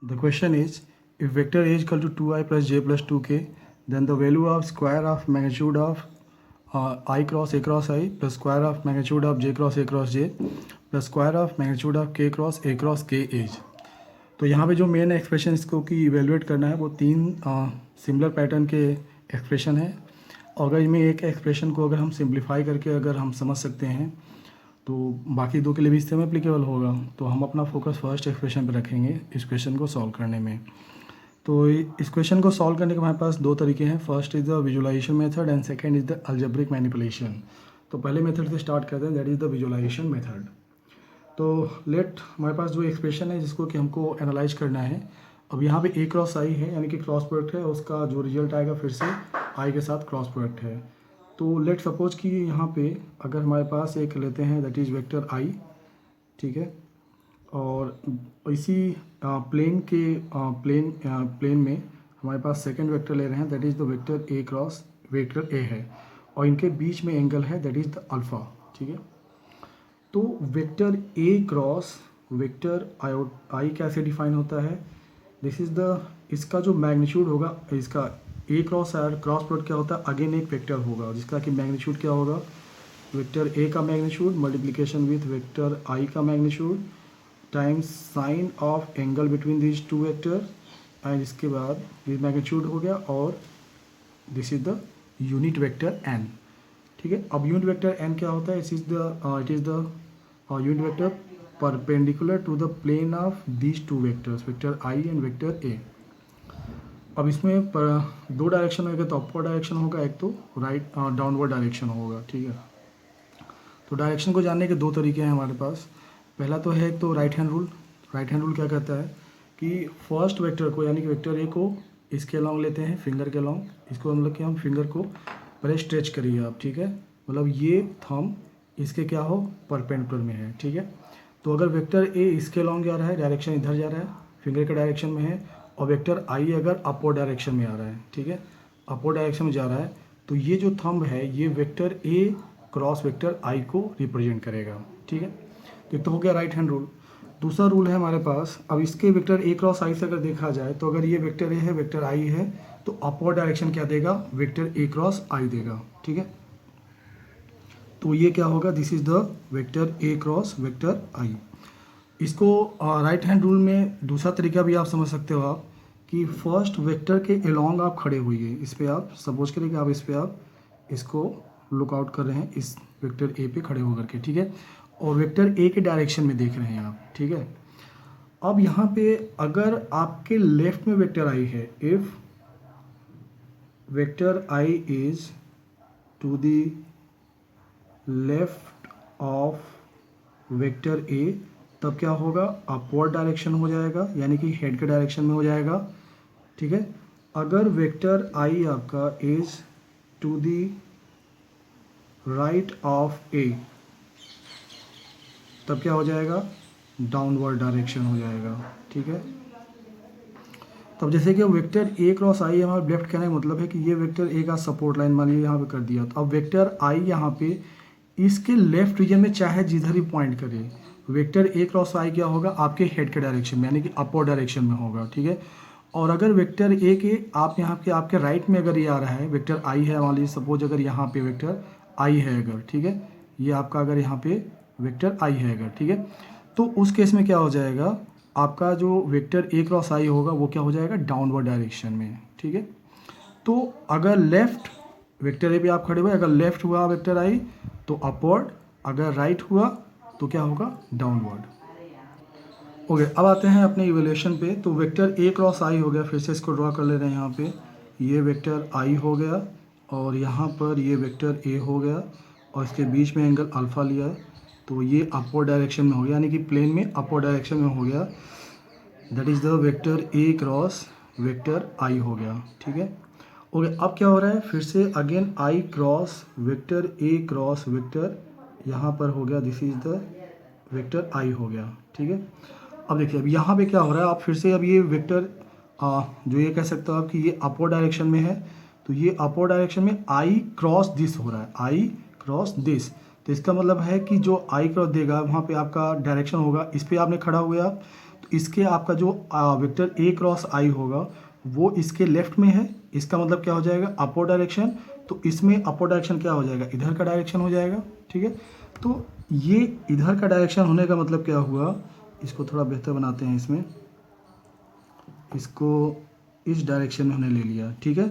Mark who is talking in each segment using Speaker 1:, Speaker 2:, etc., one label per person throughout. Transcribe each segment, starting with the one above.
Speaker 1: The question is, if vector A is equal to 2i plus j plus 2k, then the value of square of magnitude of I cross a cross I plus square of magnitude of j cross a cross j plus square of magnitude of k cross k is। तो यहाँ पे जो main expression इसको की evaluate करना है वो तीन सिमिलर पैटर्न के एक्सप्रेशन है। और अगर इनमें एक एक्सप्रेशन को अगर हम सिंप्लीफाई करके अगर हम समझ सकते हैं तो बाकी दो के लिए भी सेम एप्लीकेबल होगा। तो हम अपना फोकस फर्स्ट एक्सप्रेशन पर रखेंगे इस क्वेश्चन को सॉल्व करने में। तो इस क्वेश्चन को सॉल्व करने के हमारे पास दो तरीके हैं, first is the visualisation method and second is the algebraic manipulation. तो पहले मेथड से स्टार्ट करते हैं, that is the visualisation method. तो लेट हमारे पास जो एक्सप्रेशन है जिसको कि हमको एनालाइज करना है, अब यहाँ पे ए क्रॉस आई है यानी कि क्रॉस प्रोडक्ट है, उसका जो रिजल्ट आएगा फिर से आई के साथ क्रॉस प्रोडक्ट है। तो लेट सपोज कि यहाँ पे अगर हमारे पास एक लेते हैं दैट इज़ वेक्टर आई, ठीक है, और इसी प्लेन में हमारे पास सेकंड वेक्टर ले रहे हैं that is the vector A cross vector ए है, और इनके बीच में एंगल है दैट इज़ द अल्फ़ा, ठीक है। तो वेक्टर ए क्रॉस वेक्टर आई कैसे डिफाइन होता है, दिस इज़ द, इसका जो मैग्नीट्यूड होगा, इसका ए क्रॉस आर क्रॉस प्रोडक्ट क्या होता है, अगेन एक वेक्टर होगा जिसका कि मैग्नीट्यूड क्या होगा, वेक्टर ए का magnitude multiplication with vector I का magnitude times sine of angle between this two vector, and इसके बाद ये मैग्नीट्यूड हो गया और this is the unit vector N, ठीक है। अब यूनिट वेक्टर एन क्या होता है, it is the unit vector perpendicular to the plane of these two vectors, vector I and vector A. अब इसमें दो डायरेक्शन होगा, तो अपवर्ड डायरेक्शन होगा एक, तो राइट डाउनवर्ड डायरेक्शन होगा, ठीक है। तो डायरेक्शन को जानने के दो तरीके हैं हमारे पास। पहला तो है एक तो right hand rule. Right hand rule क्या कहता है कि फर्स्ट वेक्टर को यानी कि वेक्टर ए को इसके अलॉन्ग लेते हैं, फिंगर के अलॉन्ग, इसको मतलब कि हम फिंगर को पहले स्ट्रेच करिए आप, ठीक है, मतलब ये थंब इसके क्या हो परपेंडिकुलर में है, ठीक है। तो अगर वेक्टर ए इसके अलॉन्ग जा रहा है, डायरेक्शन इधर जा रहा है, फिंगर के डायरेक्शन में है, और वेक्टर आई अगर अपवर्ड डायरेक्शन में आ रहा है, ठीक है, अपवर्ड डायरेक्शन में जा रहा है, तो ये जो थंब है ये वेक्टर ए क्रॉस वेक्टर आई को रिप्रेजेंट करेगा, ठीक है। तो हो गया राइट हैंड रूल। दूसरा रूल है हमारे पास, अब इसके वेक्टर ए क्रॉस आई से अगर देखा जाए तो अगर ये वेक्टर ए है वेक्टर आई है तो अपवर्ड डायरेक्शन क्या देगा, वेक्टर ए क्रॉस आई देगा, ठीक है। तो ये क्या होगा, this is the vector A cross vector i. इसको राइट हैंड रूल में दूसरा तरीका भी आप समझ सकते हो आप कि फर्स्ट वेक्टर के अलॉन्ग आप खड़े हुइए, इस पर आप सपोज करें कि आप इस पर आप इसको लुकआउट कर रहे हैं, इस वेक्टर ए पे खड़े होकर के, ठीक है, और वेक्टर ए के डायरेक्शन में देख रहे हैं आप, ठीक है। अब यहाँ पे अगर आपके लेफ्ट में वेक्टर आई है, if vector I is to the left of vector A, तब क्या होगा, अपवर्ड डायरेक्शन हो जाएगा यानी कि हेड के डायरेक्शन में हो जाएगा, ठीक है। अगर वेक्टर आई आपका is to the right of A, तब क्या हो जाएगा, डाउनवर्ड डायरेक्शन हो जाएगा, ठीक है। तब जैसे कि वेक्टर ए क्रॉस आई हमारे लेफ्ट कहने का मतलब है कि ये वेक्टर ए का सपोर्ट लाइन मान लीजिए यहाँ पे कर दिया, तो अब वेक्टर आई यहाँ पे इसके लेफ्ट रीजन में चाहे जिधर भी पॉइंट करे, वेक्टर ए क्रॉस आई क्या होगा, आपके हेड के डायरेक्शन में यानी कि अपवर्ड डायरेक्शन में होगा, ठीक है। और अगर वेक्टर ए के आप यहाँ पे आपके राइट में अगर ये आ रहा है, वेक्टर आई है मान लीजिए सपोज अगर यहाँ पे वेक्टर आई है अगर, ठीक है, ये आपका अगर यहाँ पे वेक्टर आई है अगर, ठीक है, तो उस केस में क्या हो जाएगा, आपका जो वेक्टर ए क्रॉस आई होगा वो क्या हो जाएगा, डाउनवर्ड डायरेक्शन में, ठीक है। तो अगर लेफ्ट वेक्टर ए पे आप खड़े हुए, अगर लेफ्ट हुआ वेक्टर आई तो अपवर्ड, अगर राइट हुआ तो क्या होगा, डाउनवर्ड। ओके, अब आते हैं अपने इवैल्यूएशन पे। तो वेक्टर ए क्रॉस आई हो गया, फिर से इसको ड्रॉ कर ले रहे हैं, यहाँ पे ये वेक्टर आई हो गया और यहाँ पर ये वेक्टर ए हो गया और इसके बीच में एंगल अल्फ़ा लिया है, तो ये अपवर्ड डायरेक्शन में हो गया यानी कि प्लेन में अपवर्ड डायरेक्शन में हो गया, that is the vector A cross vector i हो गया, ठीक है। ओके, अब क्या हो रहा है, फिर से again I cross vector A cross vector यहाँ पर हो गया, this is the vector i हो गया, ठीक है। अब देखिए अब यहाँ पे क्या हो रहा है, आप फिर से अब ये वेक्टर जो ये कह सकते हो आप कि ये अपवर्ड डायरेक्शन में है, तो ये अपवर्ड डायरेक्शन में आई क्रॉस दिस हो रहा है, आई क्रॉस दिस, तो इसका मतलब है कि जो आई क्रॉस देगा वहाँ पे आपका डायरेक्शन होगा, इस पर आपने खड़ा हुए आप, तो इसके आपका जो वेक्टर ए क्रॉस आई होगा वो इसके लेफ्ट में है, इसका मतलब क्या हो जाएगा अपर डायरेक्शन, तो इसमें अपर डायरेक्शन क्या हो जाएगा इधर का डायरेक्शन हो जाएगा, ठीक है। तो ये इधर का डायरेक्शन होने का मतलब क्या हुआ, इसको थोड़ा बेहतर बनाते हैं, इसमें इसको इस डायरेक्शन में हमने ले लिया, ठीक है।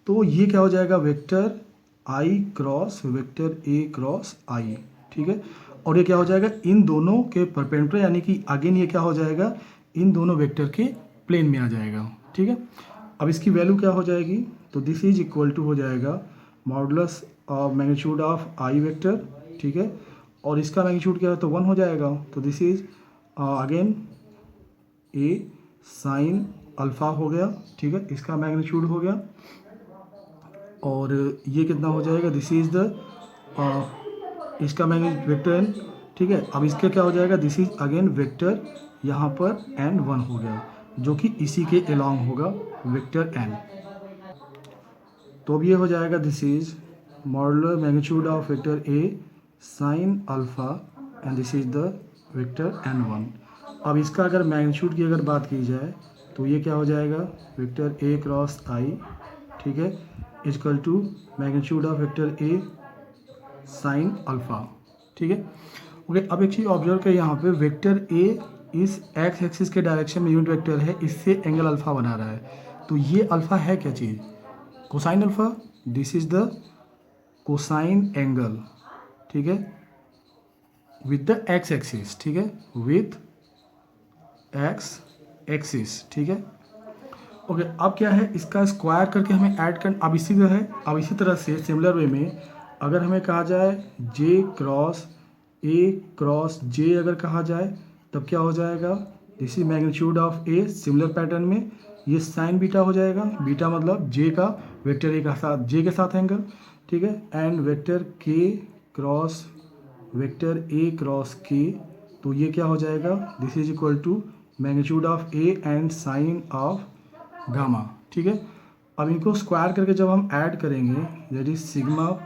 Speaker 1: तो ये क्या हो जाएगा vector i cross vector A cross आई, ठीक है। और ये क्या हो जाएगा इन दोनों के परपेंडिकुलर, यानी कि अगेन ये क्या हो जाएगा इन दोनों वेक्टर के प्लेन में आ जाएगा, ठीक है। अब इसकी वैल्यू क्या हो जाएगी, तो दिस इज इक्वल टू हो जाएगा modulus of magnitude of I vector, ठीक है। और इसका मैग्नीट्यूड क्या है तो 1 हो जाएगा, तो this is again A sine alpha हो गया, ठीक है, इसका मैग्नीट्यूड हो गया। और ये कितना हो जाएगा, दिस इज द इसका मैग्नीट्यूड वेक्टर एन, ठीक है। अब इसका क्या हो जाएगा, दिस इज अगेन वेक्टर यहाँ पर एन 1 हो गया, जो कि इसी के अलोंग होगा वेक्टर एन। तो अब ये हो जाएगा this is modular magnitude of vector A sine alpha and this is the vector N 1। अब इसका अगर मैग्नीट्यूड की अगर बात की जाए तो ये क्या हो जाएगा वेक्टर ए क्रॉस आई, ठीक है, equal to magnitude of vector A sine alpha, ठीक है। ओके, अब एक चीज़ ऑब्जर्व करें यहाँ पे वेक्टर ए इस एक्स एक्सिस के डायरेक्शन में यूनिट वेक्टर है, इससे एंगल अल्फ़ा बना रहा है। तो ये अल्फ़ा है क्या चीज़, cosine alpha, this is the cosine angle, ठीक है, विद द एक्स एक्सिस, ठीक है, विथ एक्स एक्सिस, ठीक है। ओके, अब क्या है इसका स्क्वायर करके हमें ऐड कर, अब इसी तरह से सिमिलर वे में अगर हमें कहा जाए जे क्रॉस ए क्रॉस जे अगर कहा जाए तब क्या हो जाएगा, this is magnitude of A, similar pattern में ये साइन बीटा हो जाएगा, बीटा मतलब जे का वेक्टर ए का साथ जे के साथ एंगल, ठीक है, एंड वेक्टर के क्रॉस वेक्टर ए क्रॉस के, तो ये क्या हो जाएगा, this is equal to magnitude of A and sine of gamma, ठीक है। अब इनको स्क्वायर करके जब हम ऐड करेंगे that is sigma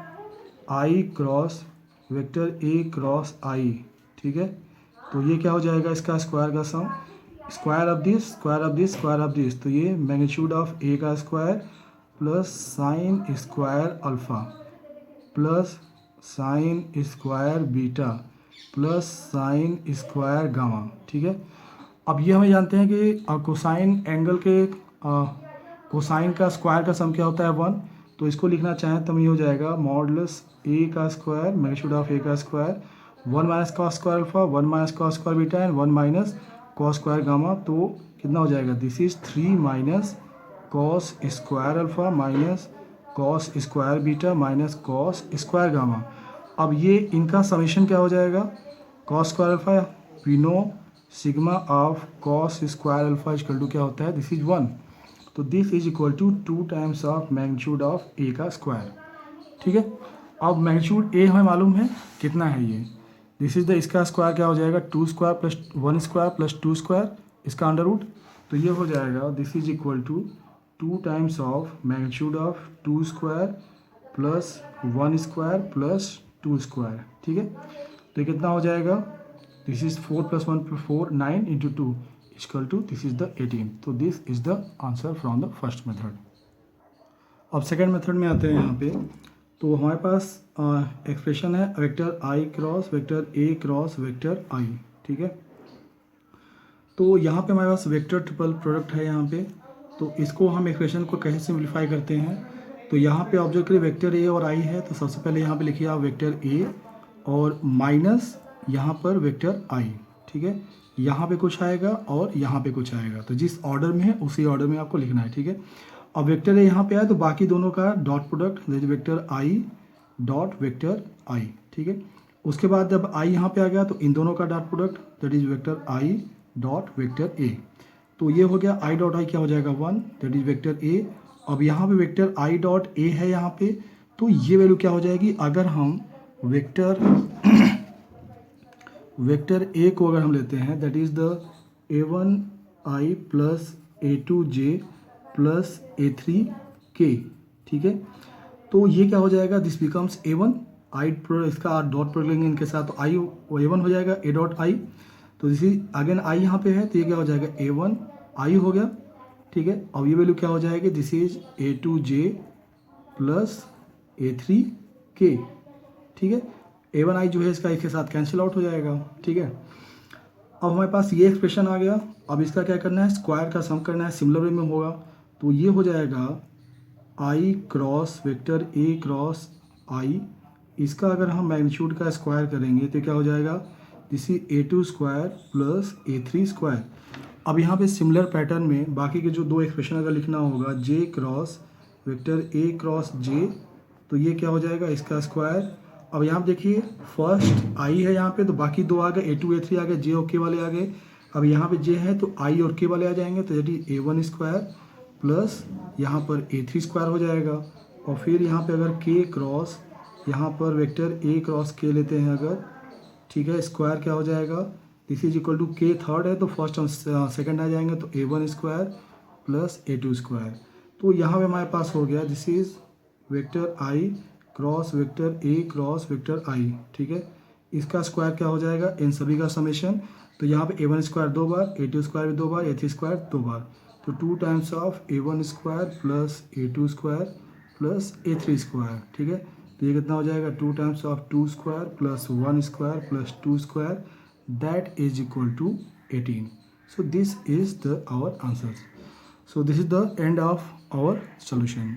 Speaker 1: i cross vector A cross आई, ठीक है, तो ये क्या हो जाएगा इसका स्क्वायर का sum, square of this square of this square of this, तो ये मैग्नीट्यूड ऑफ ए का square plus sine square alpha plus sine square beta plus sine square gamma, ठीक है। अब ये हमें जानते हैं कि कोसाइन एंगल के कोसाइन का स्क्वायर का सम क्या होता है 1, तो इसको लिखना चाहें तो ये हो जाएगा मॉडुलस ए का स्क्वायर मैग्नीट्यूड ऑफ ए का square 1 minus cos square alpha 1 minus cos square beta and 1 minus cos square gamma, तो कितना हो जाएगा, this is 3 minus cos square alpha minus cos square beta minus cos square gamma. अब ये इनका summation क्या हो जाएगा, cos square alpha we know sigma of cos square alpha equal to क्या होता है, दिस इज 1, तो this is equal to 2 times of magnitude of A का स्क्वायर, ठीक है। अब मैग्नीट्यूड ए हमें मालूम है कितना है ये, दिस इज द इसका स्क्वायर क्या हो जाएगा 2 square plus 1 square plus 2 square इसका अंडर रूट, तो ये हो जाएगा this is equal to 2 times of magnitude of 2 square plus 1 square plus 2 square, ठीक है। तो ये कितना हो जाएगा, this is 4 plus 1 4 9 into 2 equal to this is the 18, तो this is the answer from the first method. अब सेकेंड मेथड में आते हैं यहाँ पे, तो हमारे पास एक्सप्रेशन है vector i cross vector A cross vector i, ठीक है। तो यहाँ पे हमारे पास वेक्टर ट्रिपल प्रोडक्ट है यहाँ पे, तो इसको हम एक्सप्रेशन को कैसे सिंप्लीफाई करते हैं, तो यहाँ पे ऑब्जर्व करिए वेक्टर ए और आई है, तो सबसे पहले यहाँ पे लिखिए आप वेक्टर ए और माइनस यहाँ पर वेक्टर आई, ठीक है, यहाँ पे कुछ आएगा और यहाँ पे कुछ आएगा, तो जिस ऑर्डर में है उसी ऑर्डर में आपको लिखना है, ठीक है। अब वेक्टर ए यहाँ पे आए तो बाकी दोनों का dot product that is vector i dot vector i, ठीक है। उसके बाद जब आई यहाँ पे आ गया तो इन दोनों का dot product that is vector i dot vector A, तो ये हो गया आई डॉट आई क्या हो जाएगा 1 दैट इज वेक्टर ए। अब यहाँ पे वेक्टर आई डॉट ए है यहाँ पे, तो ये वैल्यू क्या हो जाएगी, अगर हम वेक्टर ए को अगर हम लेते हैं that is the a1 I plus a2 J plus a3 के, ठीक है। तो ये क्या हो जाएगा, दिस बिकम्स a1 आई इसका डॉट प्रोडक्ट लेंगे इनके साथ, तो आई a1 हो जाएगा a डॉट आई, तो इसी अगेन आई यहाँ पे है, तो ये क्या हो जाएगा A1 आई हो गया, ठीक है। अब ये वैल्यू क्या हो जाएगी, this is A2J plus A3K, ठीक है। A1 आई जो है इसका इसके साथ कैंसिल आउट हो जाएगा, ठीक है। अब हमारे पास ये एक्सप्रेशन आ गया। अब इसका क्या करना है, स्क्वायर का सम करना है, सिमिलर वे में होगा। तो ये हो जाएगा आई क्रॉस वेक्टर ए क्रॉस आई, इसका अगर हम मैग्नीट्यूड का स्क्वायर करेंगे तो क्या हो जाएगा, this is A2 square plus A3 square. अब यहाँ पे सिमिलर पैटर्न में बाकी के जो दो एक्सप्रेशन अगर लिखना होगा, जे क्रॉस वेक्टर ए क्रॉस जे, तो ये क्या हो जाएगा इसका स्क्वायर। अब यहाँ पे देखिए फर्स्ट आई है यहाँ पे, तो बाकी दो आ गए, A2 A3 आ गए, जे और के वाले आ गए। अब यहाँ पे जे है तो आई और के वाले आ जाएंगे, तो यदि A1 स्क्वायर प्लस यहाँ पर A3 स्क्वायर हो जाएगा। और फिर यहाँ पे अगर के क्रॉस यहाँ पर वेक्टर ए क्रॉस के लेते हैं अगर, ठीक है, स्क्वायर क्या हो जाएगा, दिस इज इक्वल टू के थर्ड है तो फर्स्ट और सेकंड आ जाएंगे, तो A1 square plus A2 square. तो यहाँ पे हमारे पास हो गया this is vector i cross vector A cross vector i, ठीक है। इसका स्क्वायर क्या हो जाएगा, इन सभी का समेशन। तो यहाँ पे A1 स्क्वायर 2 बार, A2 स्क्वायर भी 2 बार, A3 स्क्वायर 2 बार, तो 2 times of A1 square plus A2 square plus A3 square, ठीक है। तो ये कितना हो जाएगा, 2 times of 2 square plus 1 square plus 2 square, that is equal to 18। So this is the our answer. So this is the end of our solution.